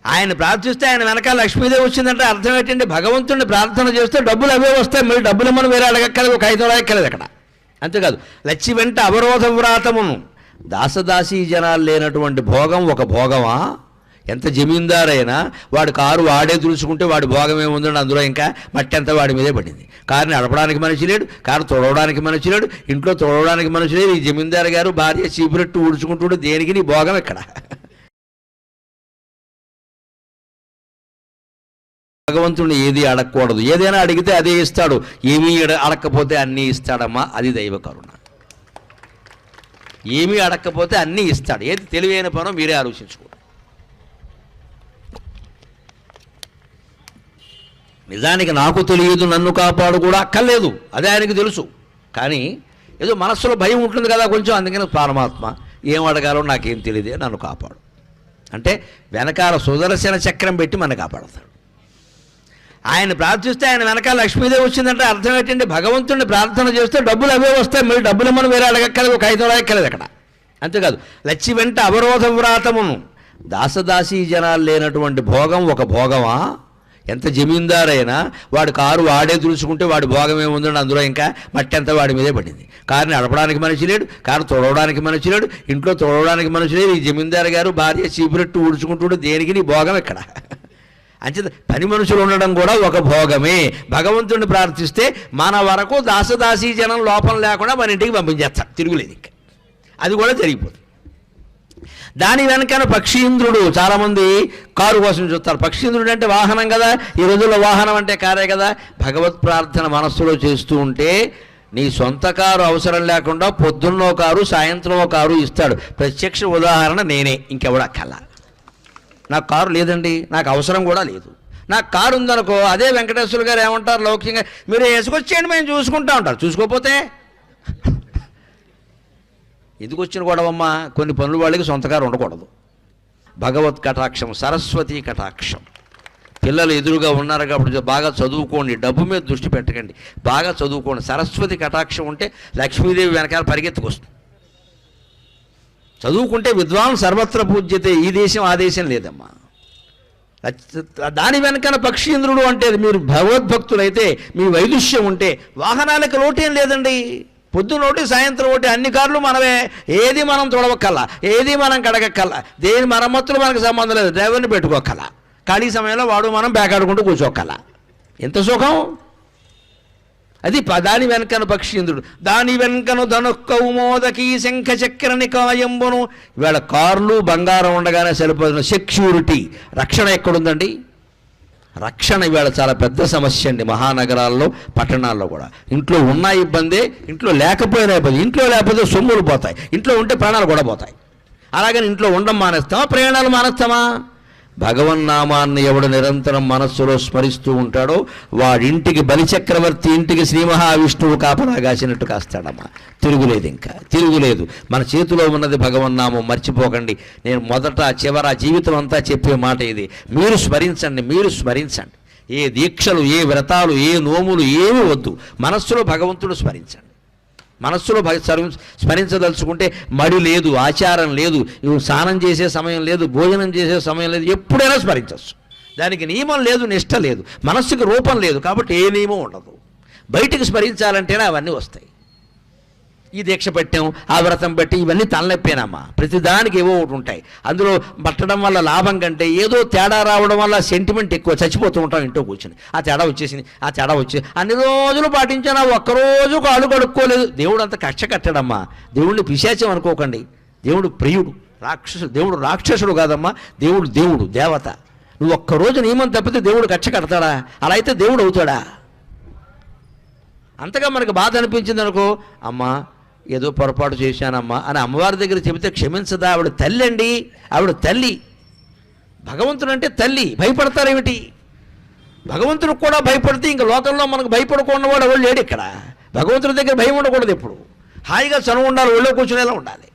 ఆయన ప్రార్థిస్తే ఆయన వెనకాల లక్ష్మీదేవి వచ్చిందంటే అర్థం ఏంటంటే భగవంతుడిని ప్రార్థన చేస్తే డబ్బులు అవే వస్తాయి. మీరు డబ్బులు మనం వేరే అడగక్కలేదు, ఒక 5 అడగక్కలేదు అక్కడ. అంతేకాదు లచ్చి వెంట అవరోధ వ్రాతమును. దాసదాసీ జనాలు లేనటువంటి భోగం ఒక భోగమా? ఎంత జమీందారైనా వాడు కారు వాడే తులుచుకుంటే వాడి భోగం ఏముందండి, అందులో ఇంకా మట్టి అంతా వాడి మీదే పడింది. కారుని నడపడానికి మనిషి లేడు, కారు తొడవడానికి మనిషి లేడు, ఇంట్లో తొడవడానికి మనిషి లేడు. ఈ జమీందారు గారు భార్య చీపురెట్టు ఊడ్చుకుంటుంటే దేనికి నీ భోగం ఎక్కడ? భగవంతుడిని ఏది అడగకూడదు. ఏదైనా అడిగితే అదే ఇస్తాడు, ఏమీ అడగకపోతే అన్నీ ఇస్తాడమ్మా. అది దైవ కరుణ. ఏమీ అడగకపోతే అన్నీ ఇస్తాడు. ఏది తెలివైన పనో మీరే ఆలోచించుకోండి. నిజానికి నాకు తెలియదు, నన్ను కాపాడు కూడా అక్కర్లేదు, అదే ఆయనకు తెలుసు. కానీ ఏదో మనస్సులో భయం ఉంటుంది కదా కొంచెం, అందుకని పరమాత్మ ఏం అడగాలో నాకేం తెలియదే, నన్ను కాపాడు అంటే వెనకాల సుదర్శన చక్రం పెట్టి మన కాపాడతాడు. ఆయన ప్రార్థిస్తే ఆయన వెనకాల లక్ష్మీదేవి వచ్చిందంటే అర్థం ఏంటంటే భగవంతుడిని ప్రార్థన చేస్తే డబ్బులు అవే వస్తాయి. మీరు డబ్బులు మనం వేరే అడగక్కలేదు, ఒక 5 అడగక్కలేదు అక్కడ. అంతేకాదు లచ్చి వెంట అవరోధ వ్రాతమును. దాసదాసీ జనాలు లేనటువంటి భోగం ఒక భోగమా? ఎంత జమీందారైనా వాడు కారు వాడే తులుచుకుంటే వాడి భోగం ఏముందండి, అందులో ఇంకా మట్టి అంతా వాడి మీదే పడింది. కారుని నడపడానికి మనిషి లేడు, కారు తొడవడానికి మనిషి లేడు, ఇంట్లో తొడవడానికి మనిషి లేడు. ఈ జమీందారు గారు భార్య చీపురెట్టు ఊడ్చుకుంటుంటే దేనికి నీ భోగం ఎక్కడ? అంచేత పని మనుషులు ఉండడం కూడా ఒక భోగమే. భగవంతుడిని ప్రార్థిస్తే మన వరకు దాసదాసీ జనం లోపం లేకుండా మన ఇంటికి పంపించేస్తాడు, తిరుగులేదు ఇంకా. అది కూడా జరిగిపోతుంది. దాని వెనకన పక్షీంద్రుడు. చాలామంది కారు కోసం చూస్తారు. పక్షీంద్రుడు అంటే వాహనం కదా, ఈ రోజుల్లో వాహనం అంటే కారే కదా. భగవత్ ప్రార్థన మనస్సులో చేస్తూ ఉంటే నీ సొంత కారు అవసరం లేకుండా పొద్దున్నో కారు సాయంత్రమో కారు ఇస్తాడు. ప్రత్యక్ష ఉదాహరణ నేనే, ఇంకెవడ కల. నాకు కారు లేదండి, నాకు అవసరం కూడా లేదు. నాకు కారు ఉందనుకో, అదే వెంకటేశ్వర గారు ఏమంటారు లౌకికంగా, మీరు వేసుకొచ్చేయండి మేము చూసుకుంటా ఉంటారు. చూసుకోకపోతే ఎందుకు వచ్చిన గొడవమ్మా? కొన్ని పనులు వాళ్ళకి సొంత కారు ఉండకూడదు. భగవత్ కటాక్షం, సరస్వతి కటాక్షం. పిల్లలు ఎదురుగా ఉన్నారు కాబట్టి బాగా చదువుకోండి, డబ్బు మీద దృష్టి పెట్టకండి, బాగా చదువుకోండి. సరస్వతి కటాక్షం ఉంటే లక్ష్మీదేవి వెనకాల పరిగెత్తుకొస్తుంది. చదువుకుంటే విద్వాన్ సర్వత్ర పూజ్యతే. ఈ దేశం ఆ దేశం లేదమ్మా. దాని వెనకన పక్షీంద్రుడు అంటే మీరు భగవద్భక్తులైతే, మీ వైదుష్యం ఉంటే వాహనాలకు లోటేం లేదండి. పొద్దున ఒకటి సాయంత్రం ఒకటి, అన్ని కార్లు మనమే. ఏది మనం తొడవక్కల్లా, ఏది మనం కడగక్కల్లా, దేని మరమ్మతులు మనకు సంబంధం లేదు. డ్రైవర్ని పెట్టుకోక్కల్లా, ఖాళీ సమయంలో వాడు మనం బ్యాకాడుకుంటూ కూర్చోక్కల్లా. ఎంత సుఖం అది. దాని వెనకను పక్షీంద్రుడు. దాని వెనకను ధనుక్కౌమోదకీ శంఖ చక్ర నికాయంబును. ఇవాళ కార్లు బంగారం ఉండగానే సరిపోతున్న సెక్యూరిటీ, రక్షణ ఎక్కడుందండి? రక్షణ ఇవాళ చాలా పెద్ద సమస్య అండి. మహానగరాల్లో పట్టణాల్లో కూడా. ఇంట్లో ఉన్న ఇబ్బందే, ఇంట్లో లేకపోయినా ఇబ్బంది. ఇంట్లో లేకపోతే సొమ్ములు పోతాయి, ఇంట్లో ఉంటే ప్రాణాలు కూడా పోతాయి. అలాగని ఇంట్లో ఉండడం మానేస్తామా, ప్రయాణాలు మానేస్తామా? భగవన్నామాన్ని ఎవడు నిరంతరం మనస్సులో స్మరిస్తూ ఉంటాడో వాడింటికి బలిచక్రవర్తి ఇంటికి శ్రీ మహావిష్ణువు కాపలా కాసినట్టు కాస్తాడమ్మా. తిరుగులేదు, ఇంకా తిరుగులేదు. మన చేతిలో ఉన్నది భగవన్నామం, మర్చిపోకండి. నేను మొదట చివర జీవితం అంతా చెప్పే మాట ఇది. మీరు స్మరించండి, మీరు స్మరించండి. ఏ దీక్షలు, ఏ వ్రతాలు, ఏ నోములు ఏమీ వద్దు. మనస్సులో భగవంతుడు స్మరించండి. మనస్సులో స్మరించదలుచుకుంటే మడి లేదు, ఆచారం లేదు, స్నానం చేసే సమయం లేదు, భోజనం చేసే సమయం లేదు, ఎప్పుడైనా స్మరించవచ్చు. దానికి నియమం లేదు, నిష్ట లేదు, మనస్సుకి రూపం లేదు, కాబట్టి ఏ నియమం ఉండదు. బయటికి స్మరించాలంటేనే అవన్నీ వస్తాయి. ఈ దీక్ష పెట్టాం, ఆ వ్రతం పెట్టి, ఇవన్నీ తలనొప్పేనమ్మా. ప్రతిదానికి ఏవో ఒకటి ఉంటాయి. అందులో పట్టడం వల్ల లాభం కంటే ఏదో తేడా రావడం వల్ల సెంటిమెంట్ ఎక్కువ. చచ్చిపోతూ ఉంటాం ఇంట్లో కూర్చొని. ఆ తేడా వచ్చేసింది, ఆ తేడా వచ్చేసి అన్ని రోజులు పాటించాను, ఒక్కరోజు కాళ్ళు కడుక్కోలేదు. దేవుడు అంత కక్ష కట్టాడమ్మా. దేవుడిని పిశాచం అనుకోకండి. దేవుడు ప్రియుడు, దేవుడు రాక్షసుడు కాదమ్మా. దేవుడు దేవుడు, దేవత. నువ్వు ఒక్కరోజు నియమం తప్పితే దేవుడు కక్ష కడతాడా? అలా అయితే దేవుడు అవుతాడా? అంతగా మనకు బాధ అనిపించింది అనుకో, అమ్మా ఏదో పొరపాటు చేశానమ్మా అని అమ్మవారి దగ్గర చెబితే క్షమించదా? ఆవిడ తల్లి అండి, ఆవిడ తల్లి. భగవంతుడు అంటే తల్లి. భయపడతారేమిటి? భగవంతుడికి కూడా భయపడితే ఇంక లోకంలో మనకు భయపడకుండా వాడు ఎవరు లేడు ఇక్కడ. భగవంతుడి దగ్గర భయం ఉండకూడదు. ఎప్పుడు హాయిగా చనువు ఉండాలి, ఒళ్ళో కూర్చునేలా ఉండాలి.